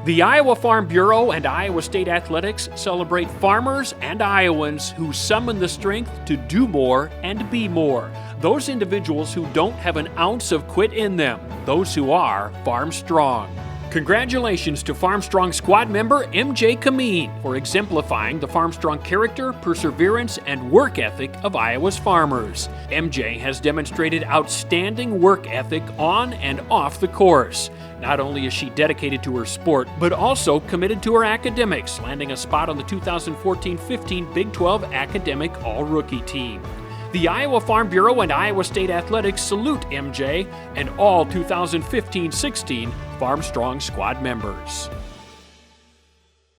The Iowa Farm Bureau and Iowa State Athletics celebrate farmers and Iowans who summon the strength to do more and be more. Those individuals who don't have an ounce of quit in them. Those who are farm strong. Congratulations to Farm Strong squad member MJ Kamin for exemplifying the Farm Strong character, perseverance, and work ethic of Iowa's farmers. MJ has demonstrated outstanding work ethic on and off the course. Not only is she dedicated to her sport, but also committed to her academics, landing a spot on the 2014-15 Big 12 Academic All-Rookie team. The Iowa Farm Bureau and Iowa State Athletics salute MJ and all 2015-16 Farm Strong squad members.